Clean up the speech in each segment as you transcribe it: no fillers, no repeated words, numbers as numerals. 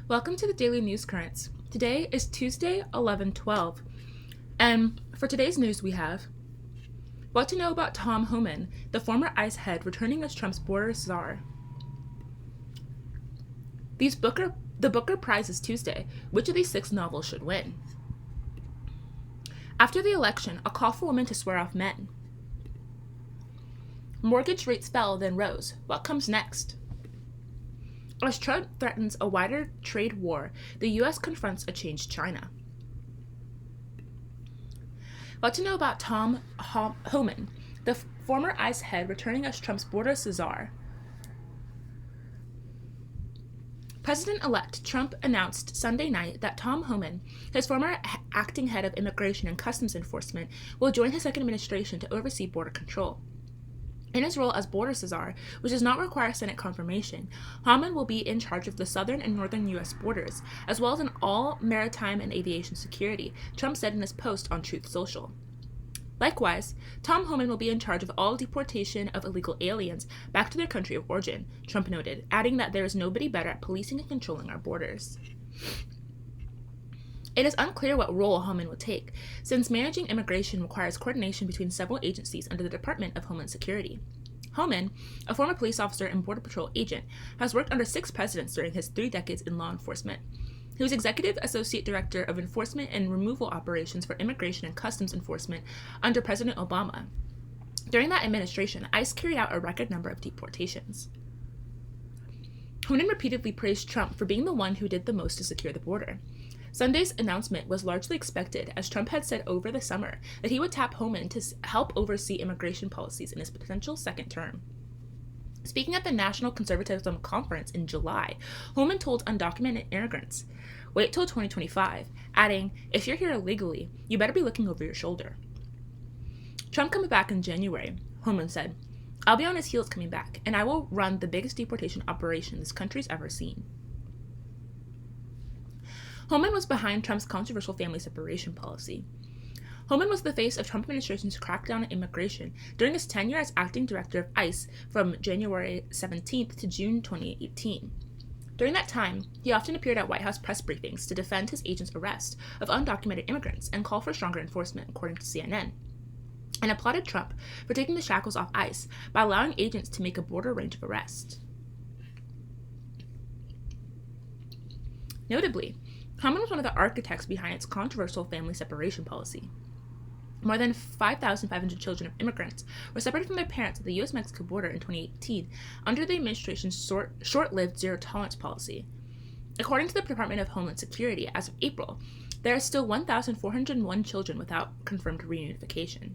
Welcome to the Daily News Currents. Today is Tuesday, 11/12, and for today's news we have what to know about Tom Homan, the former ICE head returning as Trump's border czar. The Booker Prize is Tuesday. Which of these 6 novels should win? After the election, a call for women to swear off men. Mortgage rates fell, then rose. What comes next? As Trump threatens a wider trade war, the U.S. confronts a changed China. What to know about Tom Homan, the former ICE head returning as Trump's border czar. President-elect Trump announced Sunday night that Tom Homan, his former acting head of Immigration and Customs Enforcement, will join his second administration to oversee border control. In his role as border czar, which does not require Senate confirmation, Homan will be in charge of the southern and northern U.S. borders, as well as in all maritime and aviation security, Trump said in his post on Truth Social. Likewise, Tom Homan will be in charge of all deportation of illegal aliens back to their country of origin, Trump noted, adding that there is nobody better at policing and controlling our borders. It is unclear what role Homan will take, since managing immigration requires coordination between several agencies under the Department of Homeland Security. Homan, a former police officer and Border Patrol agent, has worked under 6 presidents during his 3 decades in law enforcement. He was Executive Associate Director of Enforcement and Removal Operations for Immigration and Customs Enforcement under President Obama. During that administration, ICE carried out a record number of deportations. Homan repeatedly praised Trump for being the one who did the most to secure the border. Sunday's announcement was largely expected, as Trump had said over the summer that he would tap Homan to help oversee immigration policies in his potential second term. Speaking at the National Conservatism Conference in July, Homan told undocumented immigrants, "Wait till 2025, adding, if you're here illegally, you better be looking over your shoulder." Trump coming back in January, Homan said, "I'll be on his heels coming back, and I will run the biggest deportation operation this country's ever seen." Homan was behind Trump's controversial family separation policy. Homan was the face of Trump administration's crackdown on immigration during his tenure as acting director of ICE from January 17th to June 2018. During that time, he often appeared at White House press briefings to defend his agent's arrest of undocumented immigrants and call for stronger enforcement, according to CNN, and applauded Trump for taking the shackles off ICE by allowing agents to make a broader range of arrests. Notably, Homan was one of the architects behind its controversial family separation policy. More than 5,500 children of immigrants were separated from their parents at the U.S.-Mexico border in 2018 under the administration's short-lived zero-tolerance policy. According to the Department of Homeland Security, as of April, there are still 1,401 children without confirmed reunification.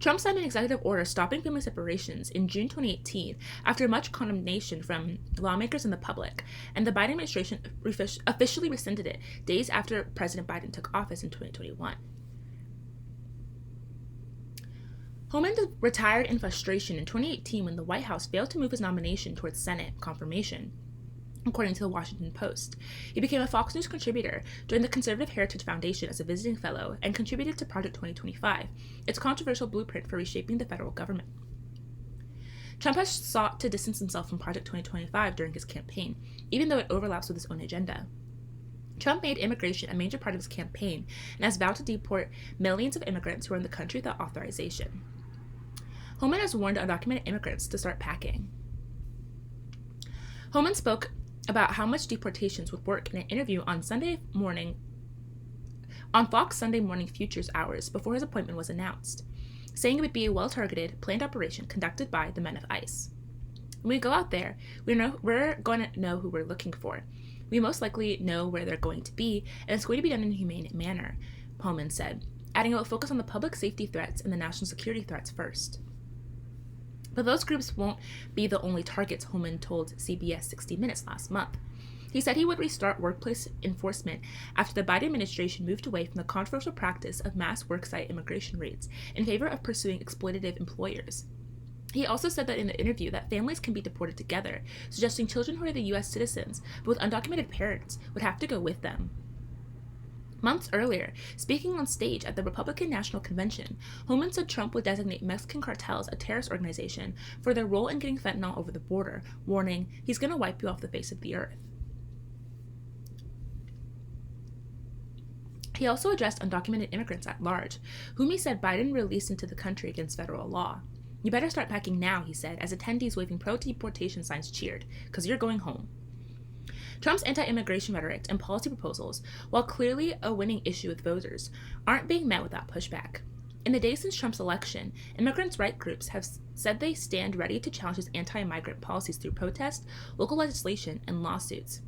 Trump signed an executive order stopping family separations in June 2018 after much condemnation from lawmakers and the public, and the Biden administration officially rescinded it days after President Biden took office in 2021. Homan retired in frustration in 2018 when the White House failed to move his nomination towards Senate confirmation, according to the Washington Post. He became a Fox News contributor during the Conservative Heritage Foundation as a visiting fellow and contributed to Project 2025, its controversial blueprint for reshaping the federal government. Trump has sought to distance himself from Project 2025 during his campaign, even though it overlaps with his own agenda. Trump made immigration a major part of his campaign and has vowed to deport millions of immigrants who are in the country without authorization. Homan has warned undocumented immigrants to start packing. Homan spoke about how much deportations would work in an interview on Fox Sunday Morning Futures Hours before his appointment was announced, saying it would be a well-targeted, planned operation conducted by the men of ICE. When we go out there, we're going to know who we're looking for. We most likely know where they're going to be, and it's going to be done in a humane manner, Homan said, adding it will focus on the public safety threats and the national security threats first. But those groups won't be the only targets, Homan told CBS 60 Minutes last month. He said he would restart workplace enforcement after the Biden administration moved away from the controversial practice of mass worksite immigration raids in favor of pursuing exploitative employers. He also said that in the interview that families can be deported together, suggesting children who are the U.S. citizens but with undocumented parents would have to go with them. Months earlier, speaking on stage at the Republican National Convention, Homan said Trump would designate Mexican cartels a terrorist organization for their role in getting fentanyl over the border, warning, he's going to wipe you off the face of the earth. He also addressed undocumented immigrants at large, whom he said Biden released into the country against federal law. "You better start packing now," he said, as attendees waving pro-deportation signs cheered, "because you're going home." Trump's anti-immigration rhetoric and policy proposals, while clearly a winning issue with voters, aren't being met without pushback. In the days since Trump's election, immigrants' rights groups have said they stand ready to challenge his anti-migrant policies through protest, local legislation, and lawsuits.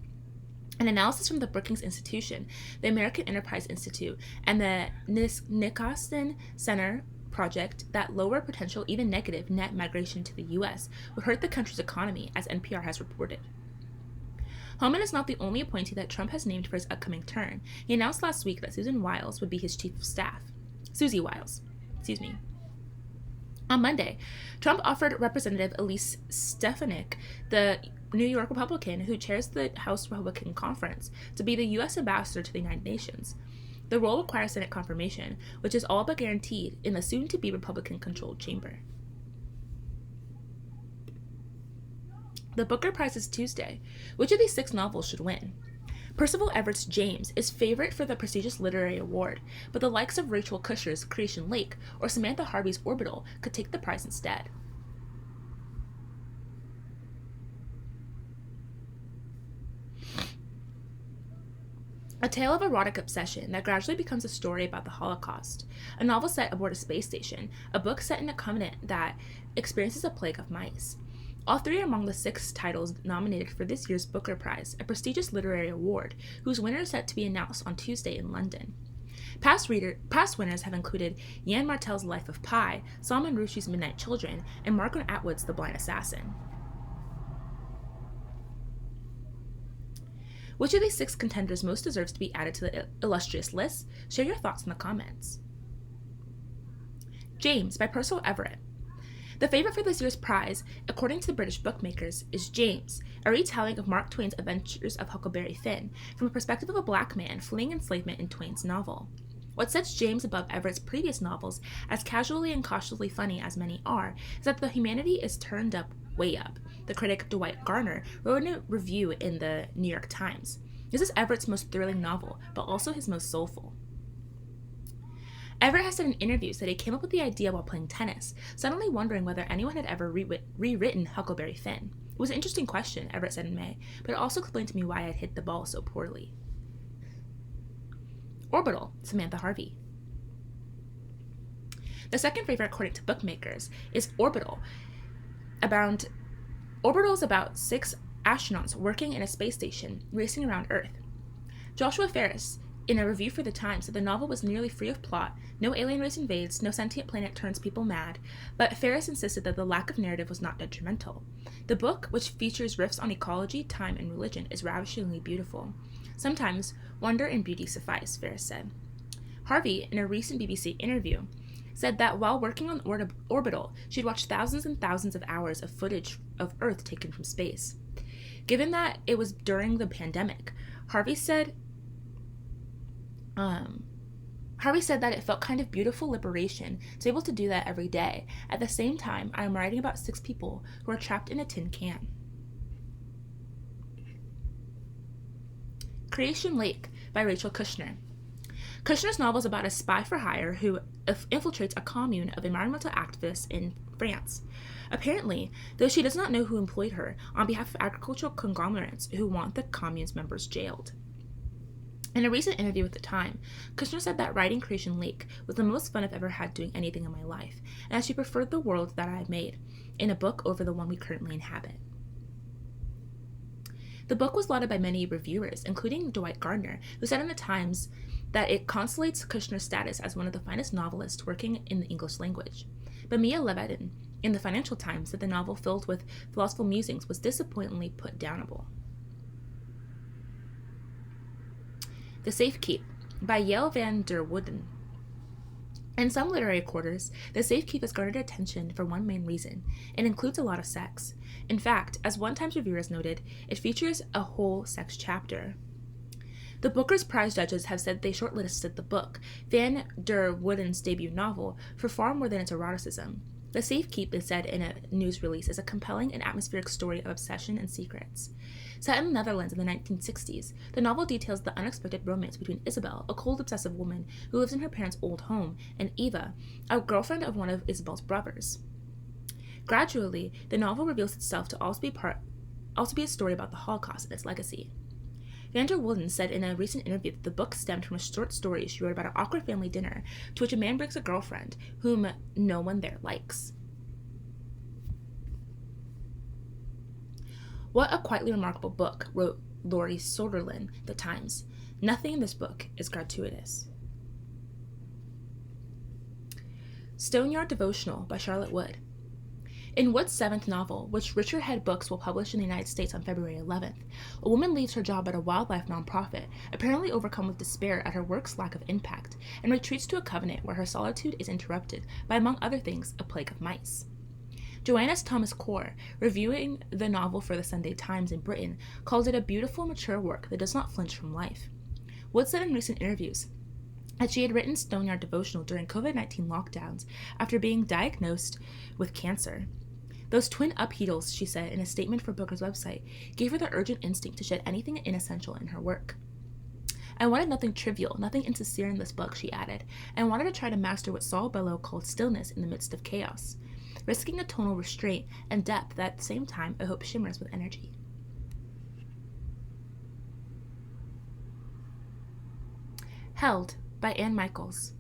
An analysis from the Brookings Institution, the American Enterprise Institute, and the Nicholson Center project that lower potential, even negative, net migration to the U.S. would hurt the country's economy, as NPR has reported. Homan is not the only appointee that Trump has named for his upcoming term. He announced last week that Susie Wiles would be his chief of staff. On Monday, Trump offered Representative Elise Stefanik, the New York Republican who chairs the House Republican Conference, to be the U.S. ambassador to the United Nations. The role requires Senate confirmation, which is all but guaranteed in the soon-to-be Republican-controlled chamber. The Booker Prize is Tuesday. Which of these 6 novels should win? Percival Everett's James is favorite for the prestigious literary award, but the likes of Rachel Cushner's Creation Lake or Samantha Harvey's Orbital could take the prize instead. A tale of erotic obsession that gradually becomes a story about the Holocaust, a novel set aboard a space station, a book set in a convent that experiences a plague of mice. All 3 are among the 6 titles nominated for this year's Booker Prize, a prestigious literary award, whose winner is set to be announced on Tuesday in London. Past winners have included Yann Martel's Life of Pi, Salman Rushdie's Midnight Children, and Margaret Atwood's The Blind Assassin. Which of these 6 contenders most deserves to be added to the illustrious list? Share your thoughts in the comments. James by Percival Everett. The favorite for this year's prize, according to the British bookmakers, is James, a retelling of Mark Twain's Adventures of Huckleberry Finn from the perspective of a black man fleeing enslavement in Twain's novel. What sets James above Everett's previous novels, as casually and cautiously funny as many are, is that the humanity is turned up way up. The critic Dwight Garner wrote in a review in the New York Times. This is Everett's most thrilling novel, but also his most soulful. Everett has said in interviews that he came up with the idea while playing tennis, suddenly wondering whether anyone had ever rewritten Huckleberry Finn. It was an interesting question, Everett said in May, but it also explained to me why I had hit the ball so poorly. Orbital, Samantha Harvey. The second favorite, according to bookmakers, is Orbital. Orbital is about 6 astronauts working in a space station, racing around Earth. Joshua Ferris, in a review for The Times, said the novel was nearly free of plot, no alien race invades, no sentient planet turns people mad, but Ferris insisted that the lack of narrative was not detrimental. The book, which features riffs on ecology, time, and religion, is ravishingly beautiful. Sometimes, wonder and beauty suffice, Ferris said. Harvey, in a recent BBC interview, said that while working on Orbital, she'd watched thousands and thousands of hours of footage of Earth taken from space. Given that it was during the pandemic, Harvey said that it felt kind of beautiful liberation to be able to do that every day. At the same time, I am writing about 6 people who are trapped in a tin can. Creation Lake by Rachel Cushner. Cushner's novel is about a spy for hire who infiltrates a commune of environmental activists in France. Apparently, though she does not know who employed her, on behalf of agricultural conglomerates who want the commune's members jailed. In a recent interview with The Time, Kushner said that writing Creation Lake was the most fun I've ever had doing anything in my life, and that she preferred the world that I had made in a book over the one we currently inhabit. The book was lauded by many reviewers, including Dwight Gardner, who said in The Times that it consolidates Kushner's status as one of the finest novelists working in the English language. But Mia Levadin, in the Financial Times, said the novel filled with philosophical musings was disappointingly put downable. The Safe Keep by Yael van der Wooden. In some literary quarters, The Safe Keep has garnered attention for one main reason. It includes a lot of sex. In fact, as one Times reviewer has noted, it features a whole sex chapter. The Booker's Prize judges have said they shortlisted the book, Van der Wooden's debut novel, for far more than its eroticism. The Safekeep, it said in a news release, is a compelling and atmospheric story of obsession and secrets. Set in the Netherlands in the 1960s, the novel details the unexpected romance between Isabel, a cold, obsessive woman who lives in her parents' old home, and Eva, a girlfriend of one of Isabel's brothers. Gradually, the novel reveals itself to also be a story about the Holocaust and its legacy. van der Wulden said in a recent interview that the book stemmed from a short story she wrote about an awkward family dinner to which a man brings a girlfriend whom no one there likes. What a quietly remarkable book, wrote Laurie Soderlin, The Times. Nothing in this book is gratuitous. Stoneyard Devotional by Charlotte Wood. In Wood's seventh novel, which Richard Head Books will publish in the United States on February 11th, a woman leaves her job at a wildlife nonprofit, apparently overcome with despair at her work's lack of impact, and retreats to a convent where her solitude is interrupted by, among other things, a plague of mice. Joannes Thomas Core, reviewing the novel for the Sunday Times in Britain, calls it a beautiful, mature work that does not flinch from life. Wood said in recent interviews that she had written Stoneyard Devotional during COVID-19 lockdowns after being diagnosed with cancer. Those twin upheavals, she said in a statement for Booker's website, gave her the urgent instinct to shed anything inessential in her work. I wanted nothing trivial, nothing insincere in this book, she added, and wanted to try to master what Saul Bellow called stillness in the midst of chaos, risking a tonal restraint and depth that at the same time I hope shimmers with energy. Held by Anne Michaels.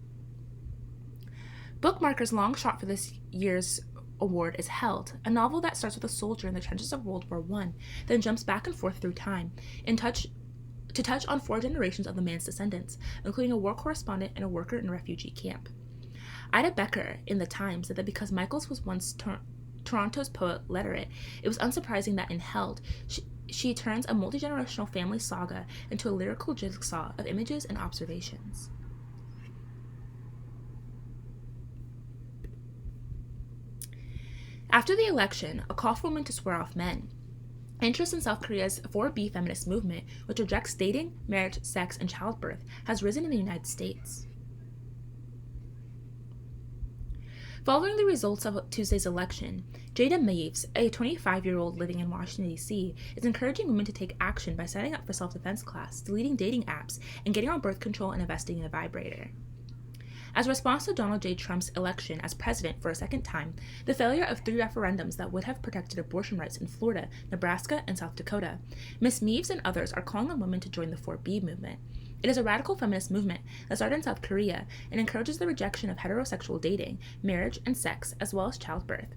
Bookmarker's long shot for this year's award is Held, a novel that starts with a soldier in the trenches of World War I, then jumps back and forth through time to touch on 4 generations of the man's descendants, including a war correspondent and a worker in a refugee camp. Ida Becker in The Times said that because Michaels was once Toronto's poet laureate, it was unsurprising that in Held, she turns a multi-generational family saga into a lyrical jigsaw of images and observations. After the election, a call for women to swear off men. Interest in South Korea's 4B feminist movement, which rejects dating, marriage, sex, and childbirth, has risen in the United States. Following the results of Tuesday's election, Jada Meaves, a 25-year-old living in Washington, D.C., is encouraging women to take action by signing up for self-defense class, deleting dating apps, and getting on birth control and investing in a vibrator. As a response to Donald J. Trump's election as president for a second time, the failure of 3 referendums that would have protected abortion rights in Florida, Nebraska, and South Dakota, Ms. Meaves and others are calling on women to join the 4B movement. It is a radical feminist movement that started in South Korea and encourages the rejection of heterosexual dating, marriage, and sex, as well as childbirth.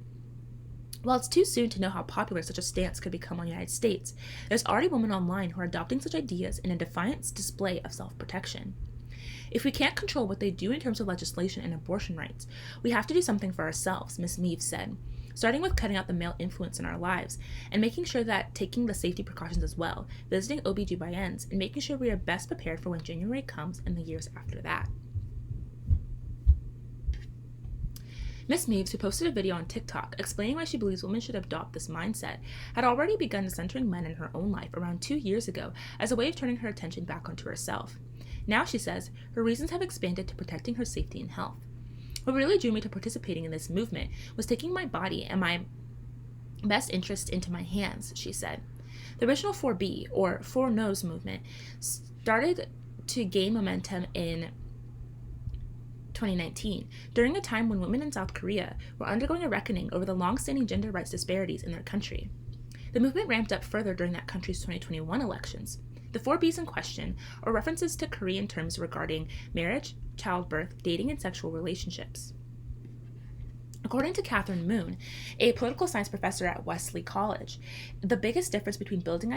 While it's too soon to know how popular such a stance could become in the United States, there's already women online who are adopting such ideas in a defiant display of self-protection. If we can't control what they do in terms of legislation and abortion rights, we have to do something for ourselves, Ms. Meaves said, starting with cutting out the male influence in our lives and making sure that taking the safety precautions as well, visiting OBGYNs, and making sure we are best prepared for when January comes and the years after that. Ms. Meaves, who posted a video on TikTok explaining why she believes women should adopt this mindset, had already begun centering men in her own life around 2 years ago as a way of turning her attention back onto herself. Now, she says, her reasons have expanded to protecting her safety and health. What really drew me to participating in this movement was taking my body and my best interests into my hands, she said. The original 4B, or 4 No's movement, started to gain momentum in 2019, during a time when women in South Korea were undergoing a reckoning over the long-standing gender rights disparities in their country. The movement ramped up further during that country's 2021 elections. The 4Bs in question are references to Korean terms regarding marriage, childbirth, dating, and sexual relationships. According to Catherine Moon, a political science professor at Wesley College, the biggest difference between budding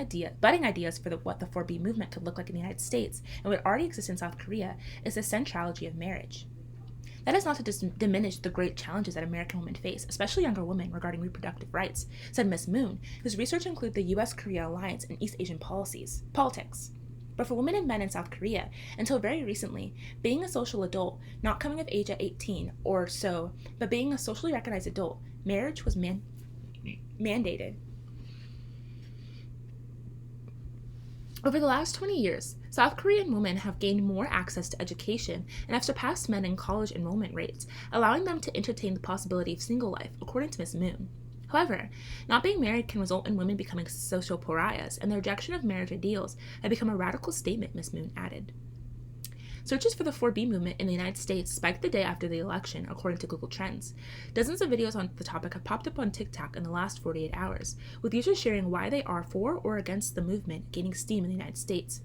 ideas for what the 4B movement could look like in the United States and what already exists in South Korea is the centrality of marriage. That is not to diminish the great challenges that American women face, especially younger women, regarding reproductive rights, said Ms. Moon, whose research includes the U.S.-Korea alliance and East Asian politics. But for women and men in South Korea, until very recently, being a social adult, not coming of age at 18 or so, but being a socially recognized adult, marriage was mandated. Over the last 20 years, South Korean women have gained more access to education and have surpassed men in college enrollment rates, allowing them to entertain the possibility of single life, according to Ms. Moon. However, not being married can result in women becoming social pariahs, and the rejection of marriage ideals had become a radical statement, Ms. Moon added. Searches for the 4B movement in the United States spiked the day after the election, according to Google Trends. Dozens of videos on the topic have popped up on TikTok in the last 48 hours, with users sharing why they are for or against the movement gaining steam in the United States.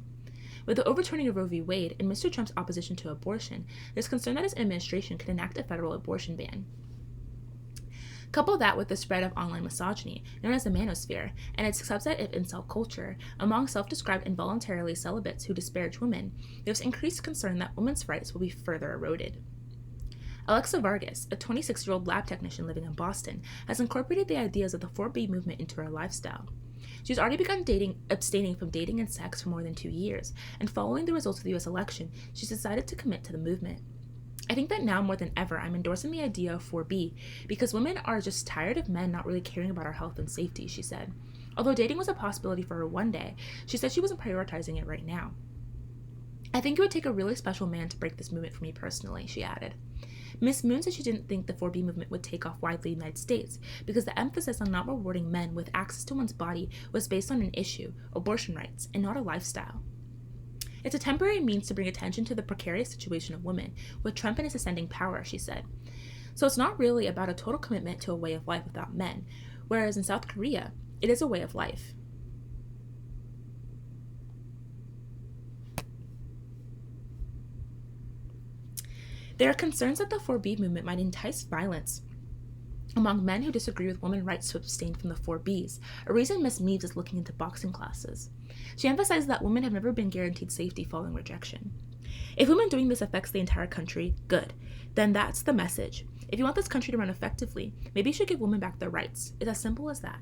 With the overturning of Roe v. Wade and Mr. Trump's opposition to abortion, there's concern that his administration could enact a federal abortion ban. Couple that with the spread of online misogyny, known as the manosphere, and its subset of incel culture, among self-described involuntarily celibates who disparage women, there's increased concern that women's rights will be further eroded. Alexa Vargas, a 26-year-old lab technician living in Boston, has incorporated the ideas of the 4B movement into her lifestyle. She's already begun abstaining from dating and sex for more than 2 years, and following the results of the US election, she's decided to commit to the movement. I think that now more than ever, I'm endorsing the idea of 4B because women are just tired of men not really caring about our health and safety, she said. Although dating was a possibility for her one day, she said she wasn't prioritizing it right now. I think it would take a really special man to break this movement for me personally, she added. Ms. Moon said she didn't think the 4B movement would take off widely in the United States because the emphasis on not rewarding men with access to one's body was based on an issue, abortion rights, and not a lifestyle. It's a temporary means to bring attention to the precarious situation of women, with Trump in his ascending power, she said. So it's not really about a total commitment to a way of life without men, whereas in South Korea, it is a way of life. There are concerns that the 4B movement might entice violence among men who disagree with women's rights to abstain from the 4Bs, a reason Ms. Meaves is looking into boxing classes. She emphasized that women have never been guaranteed safety following rejection. If women doing this affects the entire country, good. Then that's the message. If you want this country to run effectively, maybe you should give women back their rights. It's as simple as that.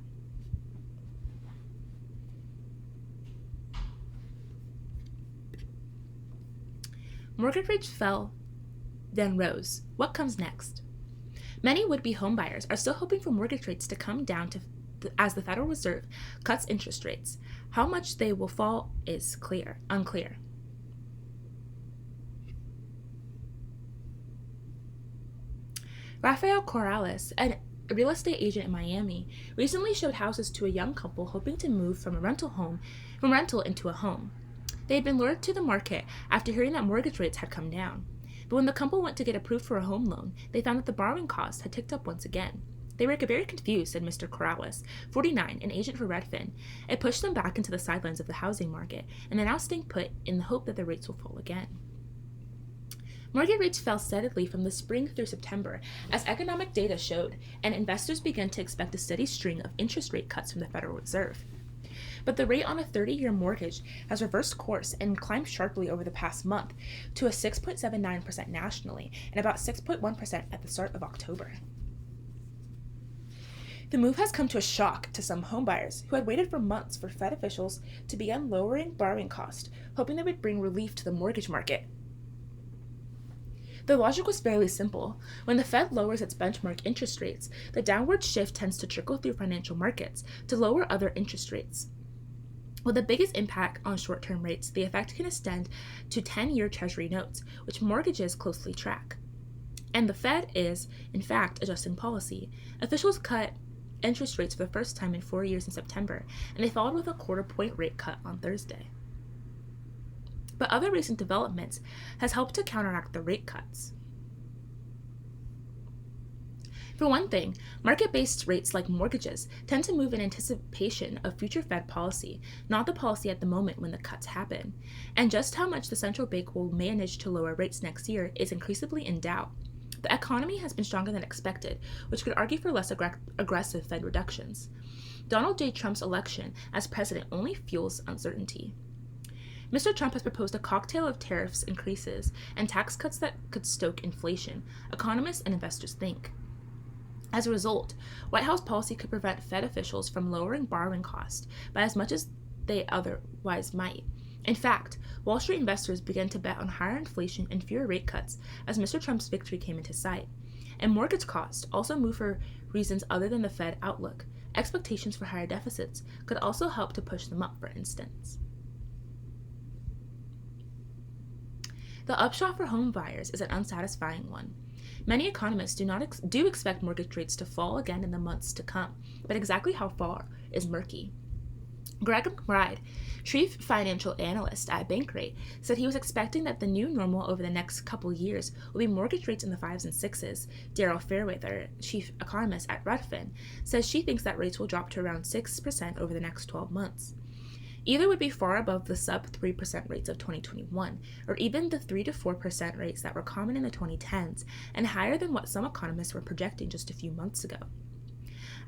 Mortgage rates fell, then rose. What comes next? Many would-be homebuyers are still hoping for mortgage rates to come down as the Federal Reserve cuts interest rates. How much they will fall is unclear. Rafael Corrales, a real estate agent in Miami, recently showed houses to a young couple hoping to move from rental into a home. They had been lured to the market after hearing that mortgage rates had come down. But when the couple went to get approved for a home loan, they found that the borrowing costs had ticked up once again. They were very confused, said Mr. Corrales, 49, an agent for Redfin. It pushed them back into the sidelines of the housing market, and they're now staying put in the hope that the rates will fall again. Mortgage rates fell steadily from the spring through September as economic data showed, and investors began to expect a steady string of interest rate cuts from the Federal Reserve. But the rate on a 30-year mortgage has reversed course and climbed sharply over the past month to a 6.79% nationally and about 6.1% at the start of October. The move has come to a shock to some homebuyers who had waited for months for Fed officials to begin lowering borrowing costs, hoping they would bring relief to the mortgage market. The logic was fairly simple. When the Fed lowers its benchmark interest rates, the downward shift tends to trickle through financial markets to lower other interest rates. With the biggest impact on short-term rates, the effect can extend to 10-year Treasury notes, which mortgages closely track. And the Fed is, in fact, adjusting policy. Officials cut interest rates for the first time in 4 years in September, and they followed with a quarter-point rate cut on Thursday. But other recent developments has helped to counteract the rate cuts. For one thing, market-based rates like mortgages tend to move in anticipation of future Fed policy, not the policy at the moment when the cuts happen. And just how much the central bank will manage to lower rates next year is increasingly in doubt. The economy has been stronger than expected, which could argue for less aggressive Fed reductions. Donald J. Trump's election as president only fuels uncertainty. Mr. Trump has proposed a cocktail of tariffs increases and tax cuts that could stoke inflation, economists and investors think. As a result, White House policy could prevent Fed officials from lowering borrowing costs by as much as they otherwise might. In fact, Wall Street investors began to bet on higher inflation and fewer rate cuts as Mr. Trump's victory came into sight. And mortgage costs also moved for reasons other than the Fed outlook. Expectations for higher deficits could also help to push them up, for instance. The upshot for home buyers is an unsatisfying one. Many economists do expect mortgage rates to fall again in the months to come, but exactly how far is murky. Greg McBride, chief financial analyst at Bankrate, said he was expecting that the new normal over the next couple years will be mortgage rates in the 5s and 6s. Daryl Fairweather, chief economist at Redfin, says she thinks that rates will drop to around 6% over the next 12 months. Either would be far above the sub 3% rates of 2021, or even the 3 to 4% rates that were common in the 2010s, and higher than what some economists were projecting just a few months ago.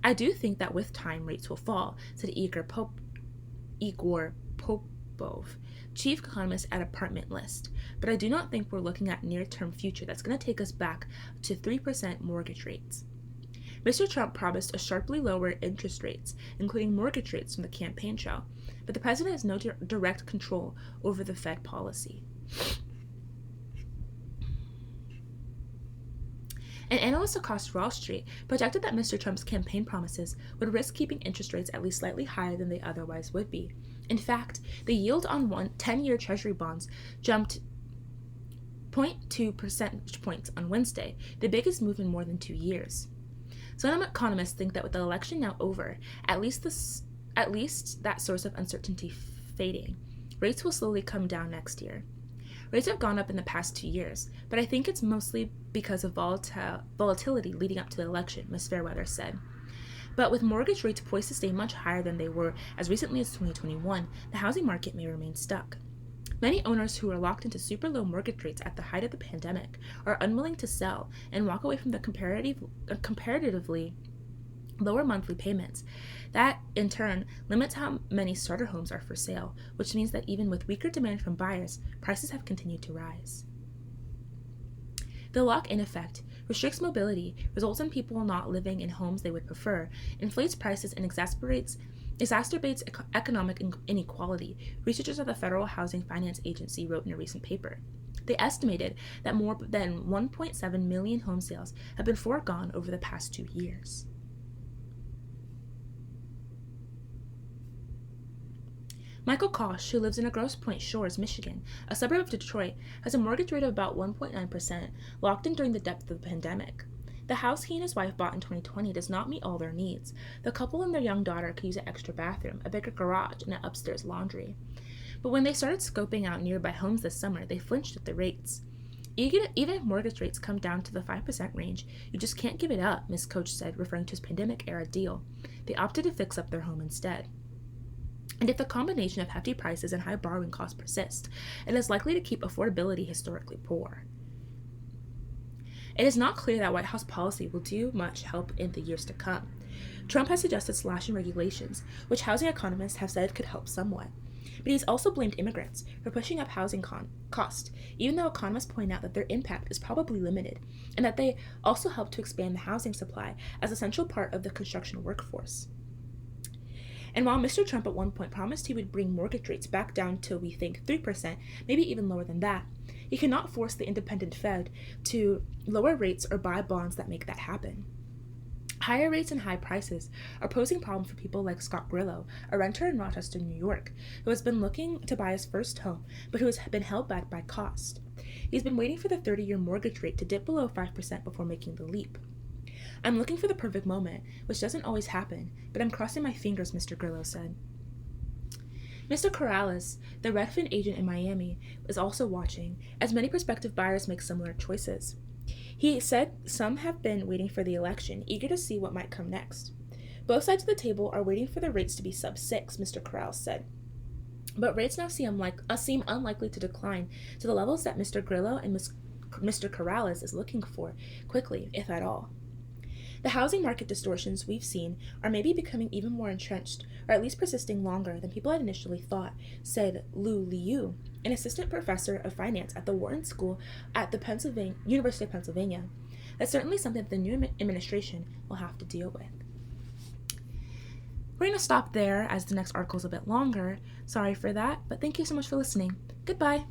I do think that with time rates will fall, said Igor Popov, chief economist at Apartment List, but I do not think we're looking at near-term future that's going to take us back to 3% mortgage rates. Mr. Trump promised a sharply lower interest rates, including mortgage rates from the campaign trail, but the president has no direct control over the Fed policy. An analyst across Wall Street projected that Mr. Trump's campaign promises would risk keeping interest rates at least slightly higher than they otherwise would be. In fact, the yield on 10-year Treasury bonds jumped 0.2 percentage points on Wednesday, the biggest move in more than 2 years. Some economists think that with the election now over, at least that source of uncertainty fading, rates will slowly come down next year. Rates have gone up in the past 2 years, but I think it's mostly because of volatility leading up to the election, Ms. Fairweather said. But with mortgage rates poised to stay much higher than they were as recently as 2021, the housing market may remain stuck. Many owners who were locked into super low mortgage rates at the height of the pandemic are unwilling to sell and walk away from the comparatively lower monthly payments. That, in turn, limits how many starter homes are for sale, which means that even with weaker demand from buyers, prices have continued to rise. The lock-in effect restricts mobility, results in people not living in homes they would prefer, inflates prices, and exacerbates economic inequality, researchers at the Federal Housing Finance Agency wrote in a recent paper. They estimated that more than 1.7 million home sales have been foregone over the past 2 years. Michael Kosh, who lives in Grosse Pointe Shores, Michigan, a suburb of Detroit, has a mortgage rate of about 1.9%, locked in during the depth of the pandemic. The house he and his wife bought in 2020 does not meet all their needs. The couple and their young daughter could use an extra bathroom, a bigger garage, and an upstairs laundry. But when they started scoping out nearby homes this summer, they flinched at the rates. Even if mortgage rates come down to the 5% range, you just can't give it up, Ms. Koch said, referring to his pandemic-era deal. They opted to fix up their home instead. And if the combination of hefty prices and high borrowing costs persist, it is likely to keep affordability historically poor. It is not clear that White House policy will do much help in the years to come. Trump has suggested slashing regulations, which housing economists have said could help somewhat. But he's also blamed immigrants for pushing up housing cost, even though economists point out that their impact is probably limited, and that they also help to expand the housing supply as a central part of the construction workforce. And while Mr. Trump at one point promised he would bring mortgage rates back down to, we think, 3%, maybe even lower than that, he cannot force the independent Fed to lower rates or buy bonds that make that happen. Higher rates and high prices are posing problems for people like Scott Grillo, a renter in Rochester, New York, who has been looking to buy his first home, but who has been held back by cost. He's been waiting for the 30-year mortgage rate to dip below 5% before making the leap. I'm looking for the perfect moment, which doesn't always happen, but I'm crossing my fingers, Mr. Grillo said. Mr. Corrales, the Redfin agent in Miami, is also watching, as many prospective buyers make similar choices. He said some have been waiting for the election, eager to see what might come next. Both sides of the table are waiting for the rates to be sub-6, Mr. Corrales said. But rates now seem unlikely to decline to the levels that Mr. Grillo and Mr. Corrales is looking for quickly, if at all. The housing market distortions we've seen are maybe becoming even more entrenched, or at least persisting longer than people had initially thought, said Lou Liu, an assistant professor of finance at the Wharton School at the University of Pennsylvania. That's certainly something that the new administration will have to deal with. We're going to stop there as the next article is a bit longer. Sorry for that, but thank you so much for listening. Goodbye.